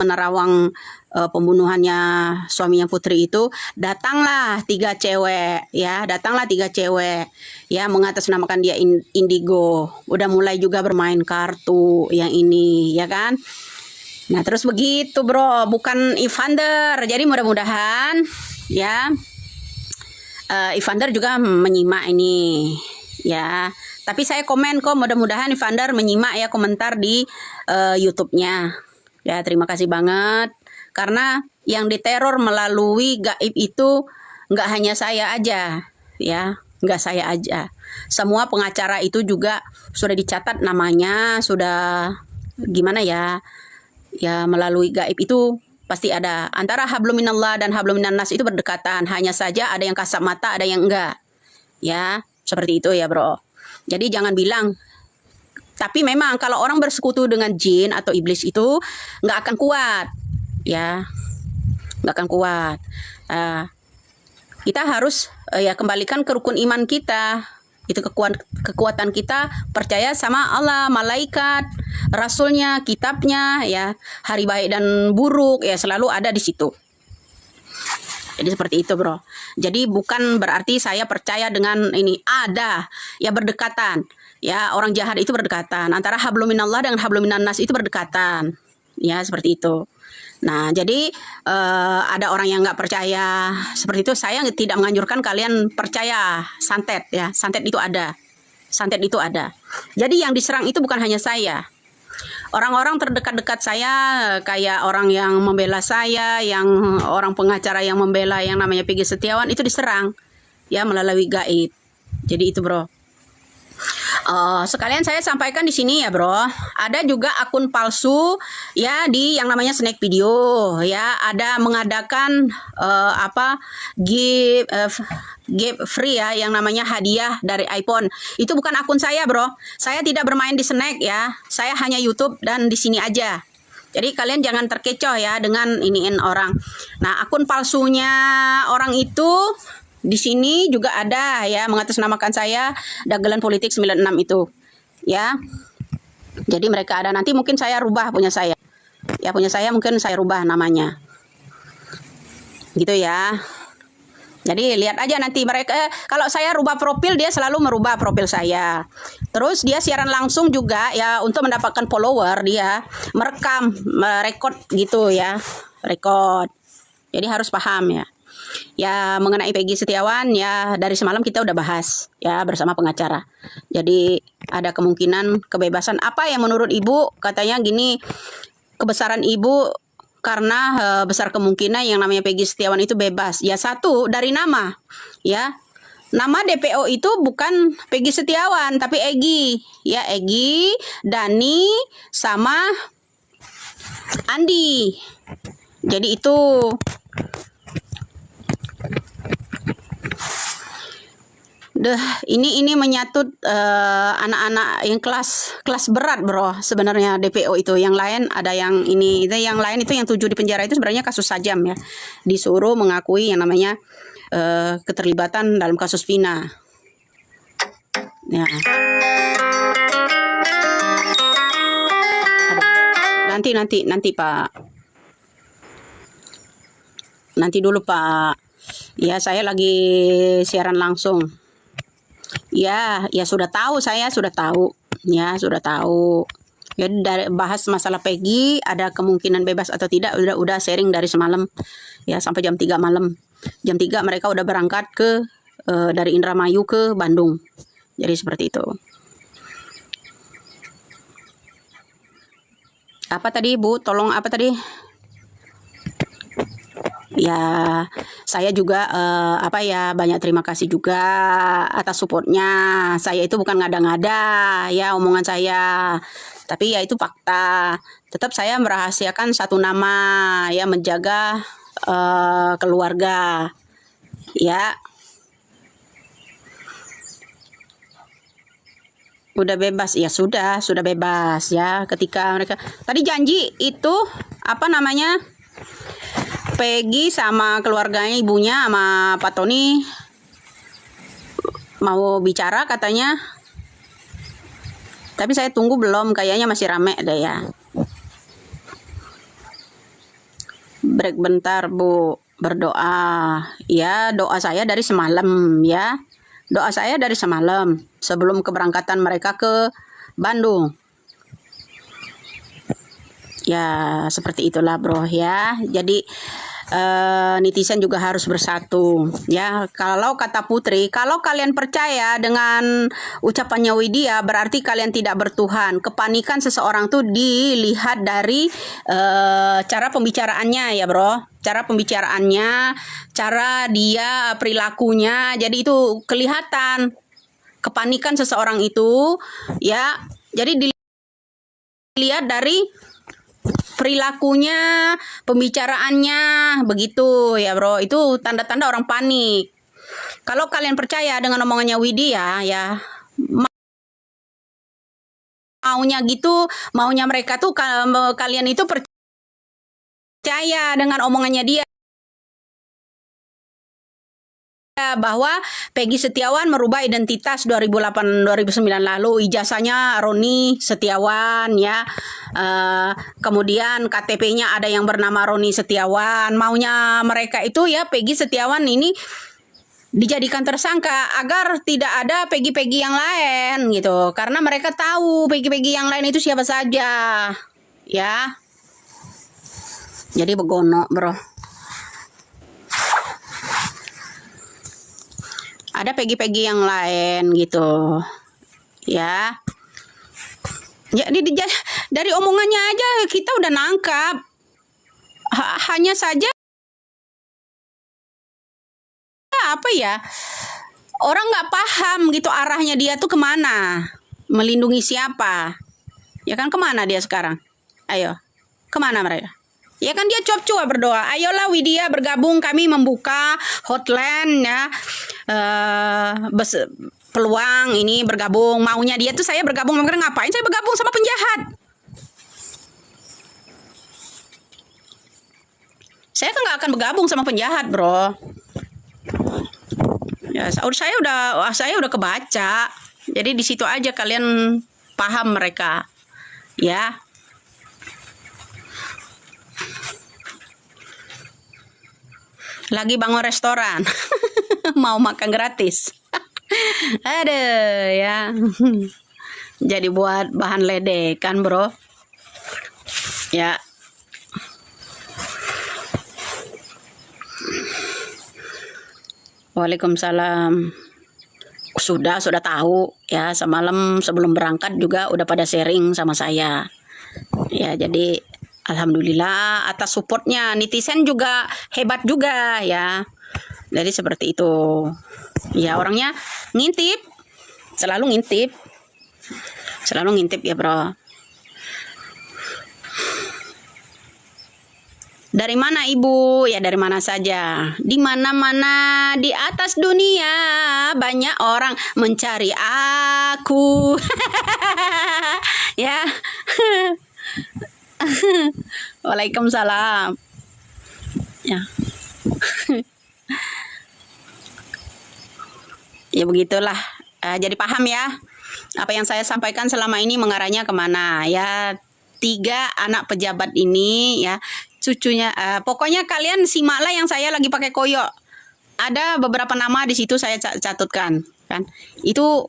menerawang pembunuhannya suaminya Putri itu, datanglah 3 cewek ya, mengatasnamakan dia indigo, udah mulai juga bermain kartu yang ini ya kan. Nah terus begitu bro, bukan Evander. Jadi mudah-mudahan ya Evander juga menyimak ini ya. Tapi saya komen kok, mudah-mudahan Evander menyimak ya komentar di YouTube-nya. Ya, terima kasih banget. Karena yang diteror melalui gaib itu nggak hanya saya aja, ya, nggak saya aja. Semua pengacara itu juga sudah dicatat namanya, sudah gimana ya, ya melalui gaib itu pasti ada. Antara hablum minallah dan hablum minannas itu berdekatan. Hanya saja ada yang kasat mata, ada yang enggak. Ya, seperti itu ya bro. Jadi jangan bilang. Tapi memang kalau orang bersekutu dengan jin atau iblis itu nggak akan kuat, ya, nggak akan kuat. Kita harus ya kembalikan ke rukun iman kita. Itu kekuatan kita percaya sama Allah, malaikat, rasulnya, kitabnya, ya, hari baik dan buruk, ya selalu ada di situ. Jadi seperti itu bro. Jadi bukan berarti saya percaya dengan ini, ada ya berdekatan. Ya, orang jahat itu berdekatan. Antara hablum minallah dengan hablum minannas itu berdekatan. Ya, seperti itu. Nah, jadi ada orang yang nggak percaya seperti itu. Saya tidak menganjurkan kalian percaya santet ya. Santet itu ada. Santet itu ada. Jadi yang diserang itu bukan hanya saya. Orang-orang terdekat-dekat saya, kayak orang yang membela saya, yang orang pengacara yang membela yang namanya Peggy Setiawan itu diserang ya melalui gaib. Jadi itu bro. Sekalian saya sampaikan di sini ya bro, ada juga akun palsu ya di yang namanya Snack Video ya, ada mengadakan give free ya, yang namanya hadiah dari iPhone. Itu bukan akun saya bro, saya tidak bermain di Snack ya, saya hanya YouTube dan di sini aja. Jadi kalian jangan terkecoh ya dengan iniin orang. Nah akun palsunya orang itu di sini juga ada ya, mengatasnamakan saya Dagelan Politik 96 itu ya. Jadi mereka ada, nanti mungkin saya rubah punya saya. Ya punya saya mungkin saya rubah namanya. Gitu ya. Jadi lihat aja nanti mereka, kalau saya rubah profil dia selalu merubah profil saya. Terus dia siaran langsung juga ya, untuk mendapatkan follower dia merekam, merekod gitu ya. Rekod. Jadi harus paham ya. Ya mengenai Peggy Setiawan ya dari semalam kita udah bahas ya bersama pengacara. Jadi ada kemungkinan kebebasan. Apa yang menurut ibu katanya gini, kebesaran ibu karena besar kemungkinan yang namanya Peggy Setiawan itu bebas. Ya satu dari nama ya. Nama DPO itu bukan Peggy Setiawan tapi Egy ya, Egy, Dani sama Andi. Jadi itu ini menyatut anak-anak yang kelas berat bro sebenarnya DPO itu. Yang lain ada yang ini, itu yang lain itu yang 7 di penjara itu sebenarnya kasus sajam ya, disuruh mengakui yang namanya keterlibatan dalam kasus Vina ya. Nanti Pak, nanti dulu Pak ya, saya lagi siaran langsung. Ya sudah tahu, saya sudah tahu. Ya sudah tahu. Ya dari bahas masalah Peggy, ada kemungkinan bebas atau tidak udah sharing dari semalam. Ya sampai jam 3 malam. Jam 3 mereka udah berangkat ke dari Indramayu ke Bandung. Jadi seperti itu. Apa tadi Bu? Tolong apa tadi? Ya saya juga banyak terima kasih juga atas supportnya. Saya itu bukan ngada-ngada ya omongan saya, tapi ya itu fakta. Tetap saya merahasiakan satu nama ya, menjaga keluarga ya. Udah bebas ya, sudah bebas ya. Ketika mereka tadi janji itu apa namanya, Peggy sama keluarganya, ibunya sama Pak Tony mau bicara katanya. Tapi saya tunggu belum, kayaknya masih rame deh ya. break bentar Bu, berdoa. Ya, doa saya dari semalam ya. Doa saya dari semalam sebelum keberangkatan mereka ke Bandung. Ya, seperti itulah bro ya. Jadi netizen juga harus bersatu ya. Kalau kata Putri, kalau kalian percaya dengan ucapannya Widya, berarti kalian tidak bertuhan. Kepanikan seseorang tuh dilihat dari cara pembicaraannya ya bro, cara pembicaraannya, cara dia perilakunya. Jadi itu kelihatan kepanikan seseorang itu ya. Jadi dilihat dari perilakunya, pembicaraannya, begitu ya bro. Itu tanda-tanda orang panik. Kalau kalian percaya dengan omongannya Widya ya, maunya gitu, maunya mereka tuh kalian itu percaya dengan omongannya dia bahwa Peggy Setiawan merubah identitas 2008-2009 lalu, ijazahnya Roni Setiawan ya. Kemudian KTP-nya ada yang bernama Roni Setiawan. Maunya mereka itu ya Peggy Setiawan ini dijadikan tersangka agar tidak ada Peggy-Peggy yang lain gitu. Karena mereka tahu Peggy-Peggy yang lain itu siapa saja. Ya. Jadi begono, bro. Ada Peggy-Peggy yang lain gitu. Ya. Jadi dari omongannya aja kita udah nangkap. Hanya saja apa ya, orang nggak paham gitu arahnya dia tuh kemana, melindungi siapa, ya kan, kemana dia sekarang, ayo, kemana mereka, ya kan dia cuap-cuap berdoa, ayolah Widya bergabung, kami membuka hotline ya, peluang ini bergabung, maunya dia tuh saya bergabung, ngapain saya bergabung sama penjahat, saya kan nggak akan bergabung sama penjahat bro. Ya, saya udah kebaca. Jadi di situ aja kalian paham mereka. Ya. Lagi bangun restoran. Mau makan gratis. Aduh, ya. Jadi buat bahan ledekan, bro. Ya. Waalaikumsalam. Sudah tahu ya, semalam sebelum berangkat juga udah pada sharing sama saya. Ya, jadi alhamdulillah atas supportnya, netizen juga hebat juga ya. Jadi seperti itu. Ya, orangnya ngintip. Selalu ngintip. Ya, bro. Dari mana ibu? Ya dari mana saja. Di mana-mana di atas dunia banyak orang mencari aku. Ya. Waalaikumsalam. Ya. Ya begitulah. Jadi paham ya. Apa yang saya sampaikan selama ini mengarahnya kemana ya. 3 anak pejabat ini ya. Cucunya, pokoknya kalian simaklah yang saya lagi pakai koyo. Ada beberapa nama di situ saya catatkan, kan? Itu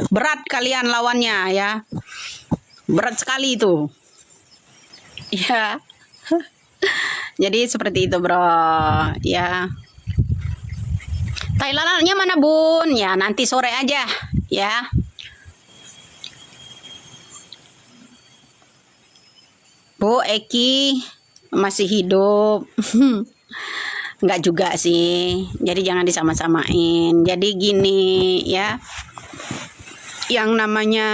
berat kalian lawannya ya, berat sekali itu. Ya, jadi seperti itu bro. Ya, Thailandnya mana bun? Ya nanti sore aja ya. Bu Eki masih hidup. Enggak juga sih, jadi jangan disama-samain. Jadi gini ya, yang namanya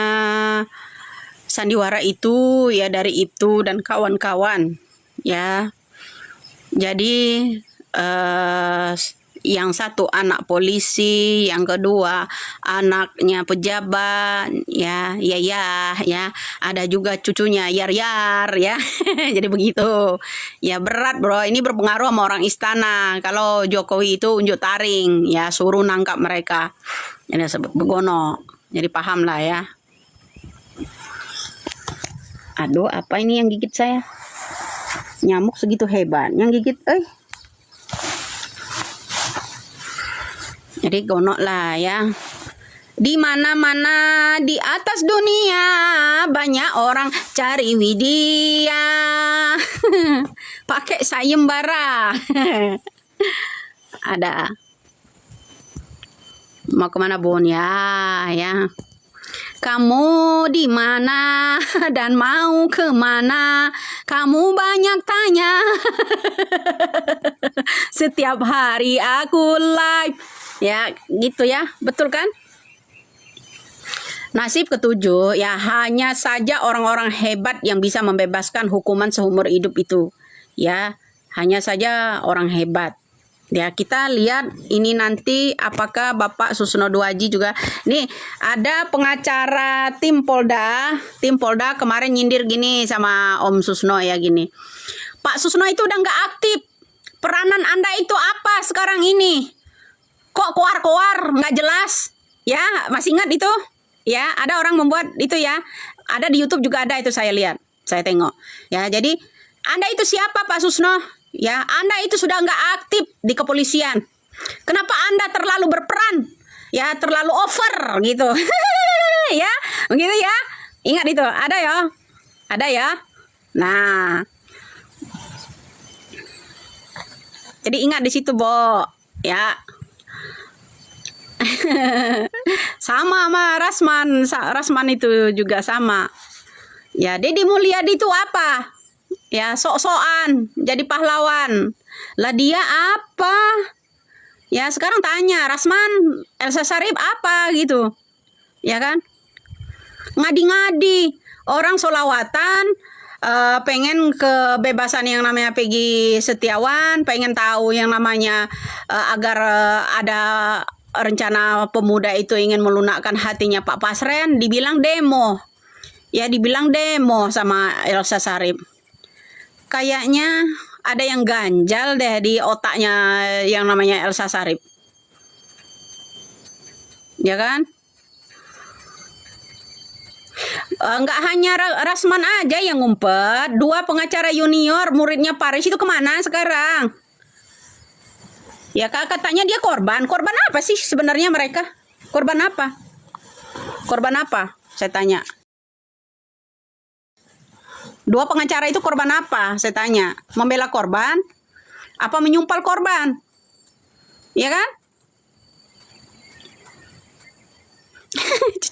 sandiwara itu ya dari Ibtu dan kawan-kawan ya. Jadi yang satu anak polisi, yang kedua anaknya pejabat ya, ya, ada juga cucunya Yar ya. Jadi begitu ya, berat bro, ini berpengaruh sama orang istana. Kalau Jokowi itu unjuk taring ya, suruh nangkap mereka, ini begono. Jadi paham lah ya. Aduh, apa ini yang gigit saya? Nyamuk segitu hebat yang gigit, jadi gonok lah ya. Di mana-mana di atas dunia banyak orang cari Widya. Pakai sayembara. Ada. Mau kemana Bun ya? Kamu di mana dan mau kemana? Kamu banyak tanya. Setiap hari aku live. Ya, gitu ya. Betul kan? Nasib ketujuh, ya hanya saja orang-orang hebat yang bisa membebaskan hukuman seumur hidup itu. Ya, hanya saja orang hebat. Ya, kita lihat ini nanti apakah Bapak Susno Duaji juga. Nih, ada pengacara tim Polda kemarin nyindir gini sama Om Susno ya gini. Pak Susno itu udah nggak aktif. Peranan Anda itu apa sekarang ini? Kok koar-koar, nggak jelas? Ya, masih ingat itu? Ya, ada orang membuat itu ya. Ada di YouTube juga ada itu, saya lihat. Saya tengok. Ya, jadi Anda itu siapa Pak Susno? Ya, Anda itu sudah nggak aktif di kepolisian. Kenapa Anda terlalu berperan? Ya, terlalu over gitu. Ya, begitu ya. Ingat itu, ada ya. Ada ya. Nah. Jadi ingat di situ, Bo. Ya. Sama Rasman itu juga sama. Ya, Deddy Mulyadi itu apa? Ya, sok-sokan jadi pahlawan. Lah dia apa? Ya, sekarang tanya Rasman, Elsa Sharif apa gitu. Ya kan? Ngadi-ngadi. Orang solawatan pengen kebebasan yang namanya Peggy Setiawan, pengen tahu yang namanya agar ada rencana pemuda itu ingin melunakkan hatinya Pak Pasren, dibilang demo. Ya, dibilang demo sama Elsa Sharif. Kayaknya ada yang ganjal deh di otaknya yang namanya Elsa Sharif. Ya kan? Nggak hanya Rasman aja yang ngumpet. 2 pengacara junior muridnya Paris itu kemana sekarang? Ya, katanya dia korban. Korban apa sih sebenarnya mereka? Korban apa? Korban apa? Saya tanya. 2 pengacara itu korban apa? Saya tanya. Membela korban? Apa menyumpal korban? Ya kan?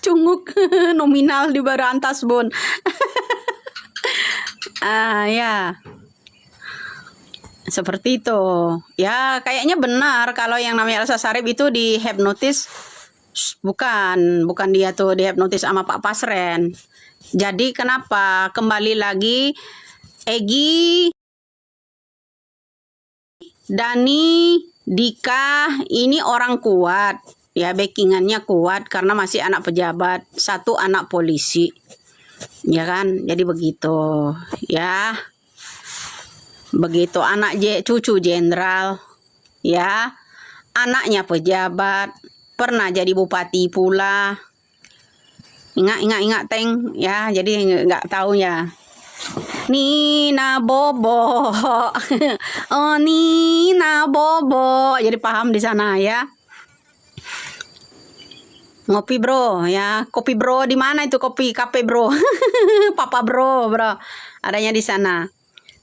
Cunguk nominal di Barantas Bun. Ya. Seperti itu. Ya, kayaknya benar kalau yang namanya Elsa Sharif itu dihipnotis. Bukan dia tuh dihipnotis sama Pak Pasren. Jadi kenapa kembali lagi Egy, Dani, Dika ini orang kuat. Ya, backingannya kuat karena masih anak pejabat, 1 anak polisi. Ya kan? Jadi begitu. Ya. Begitu anak cucu jenderal. Ya. Anaknya pejabat, pernah jadi bupati pula. Ingat Teng ya, jadi nggak tahu ya. Nina Bobo. Oh, Nina Bobo. Jadi paham di sana ya. Ngopi bro ya, kopi bro di mana itu kopi kafe bro? Papa bro adanya di sana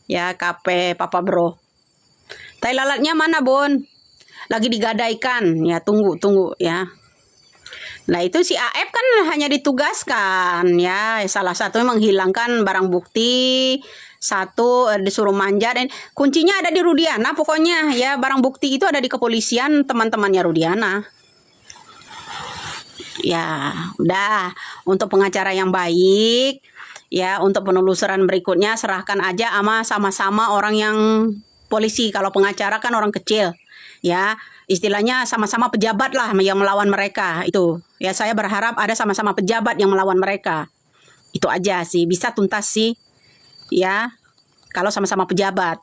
ya, kafe Papa bro. Tai lalatnya mana Bun? Lagi digadaikan ya, tunggu ya. Nah, itu si AF kan hanya ditugaskan ya, salah satu menghilangkan barang bukti, 1 disuruh manja, dan kuncinya ada di Rudiana pokoknya ya. Barang bukti itu ada di kepolisian, teman-temannya Rudiana. Ya, udah. Untuk pengacara yang baik, ya, untuk penelusuran berikutnya serahkan aja sama-sama orang yang polisi. Kalau pengacara kan orang kecil, ya, istilahnya sama-sama pejabat lah yang melawan mereka itu. Ya, saya berharap ada sama-sama pejabat yang melawan mereka. Itu aja sih, bisa tuntas sih, ya, kalau sama-sama pejabat.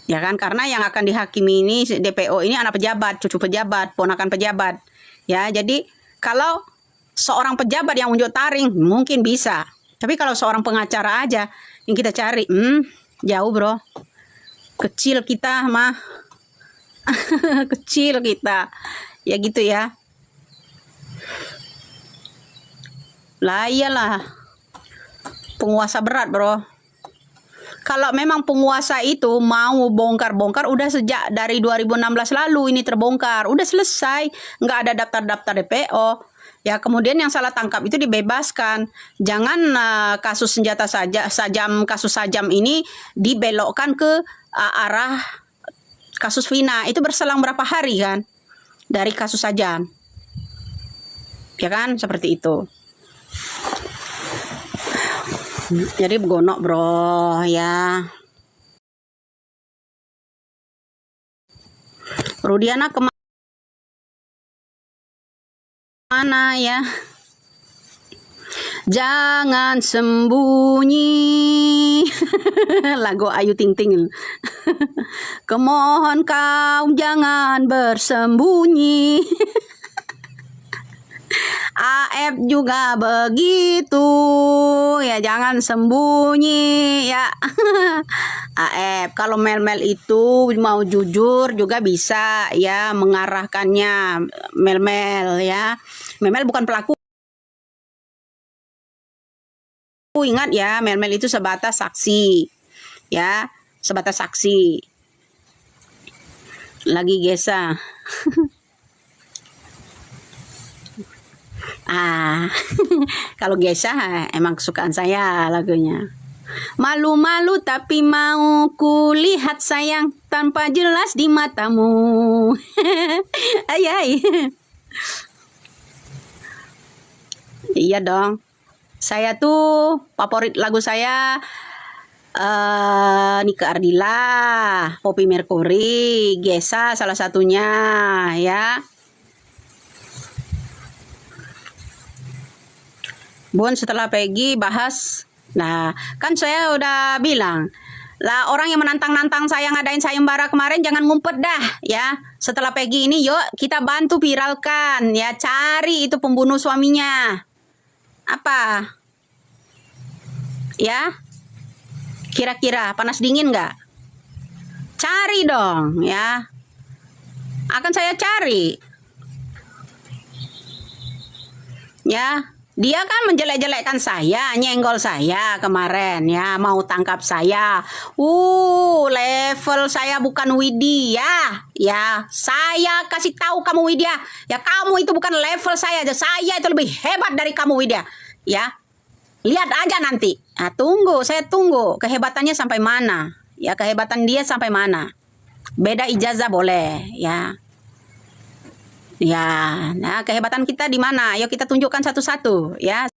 Ya kan, karena yang akan dihakimi ini DPO ini anak pejabat, cucu pejabat, ponakan pejabat. Ya, jadi kalau seorang pejabat yang unjuk taring mungkin bisa. Tapi kalau seorang pengacara aja yang kita cari, Jauh, bro. Kecil kita mah. Kecil kita. Ya gitu ya. Lah iyalah. Penguasa berat, bro. Kalau memang penguasa itu mau bongkar-bongkar, udah sejak dari 2016 lalu ini terbongkar. Udah selesai. Nggak ada daftar-daftar DPO. Ya, kemudian yang salah tangkap itu dibebaskan. Jangan kasus senjata kasus Sajam ini dibelokkan ke arah kasus Vina. Itu berselang berapa hari kan dari kasus Sajam. Ya kan, seperti itu. Jadi gonok, bro, ya. Rudiana kemana ya? Jangan sembunyi. Lagu Ayu Ting Ting. Kemohon kau jangan bersembunyi. AF juga begitu ya, jangan sembunyi ya. AF kalau Mel itu mau jujur juga bisa ya mengarahkannya. Mel ya, Mel bukan pelaku. Ingat ya, Mel itu sebatas saksi ya, sebatas saksi. Lagi Gesa. Kalau Gesa emang kesukaan saya lagunya. Malu-malu tapi mau kulihat sayang tanpa jelas di matamu. Ayai. Iya dong. Saya tuh favorit lagu saya Nika Ardila, Poppy Mercury, Gesa salah satunya ya. Bun, setelah Peggy bahas, nah kan saya udah bilang lah, orang yang menantang-nantang saya ngadain sayembara kemarin jangan ngumpet dah ya. Setelah Peggy ini yuk kita bantu viralkan ya, cari itu pembunuh suaminya. Apa ya, kira-kira panas dingin nggak? Cari dong ya, akan saya cari ya. Dia kan menjelek-jelekkan saya, nyenggol saya kemarin ya, mau tangkap saya. Level saya bukan Widya ya. Saya kasih tahu kamu Widya, ya kamu itu bukan level saya aja. Saya itu lebih hebat dari kamu Widya ya. Lihat aja nanti. Nah, saya tunggu kehebatannya sampai mana. Ya, kehebatan dia sampai mana. Beda ijazah boleh ya. Ya, nah kehebatan kita di mana? Ayo kita tunjukkan satu-satu ya.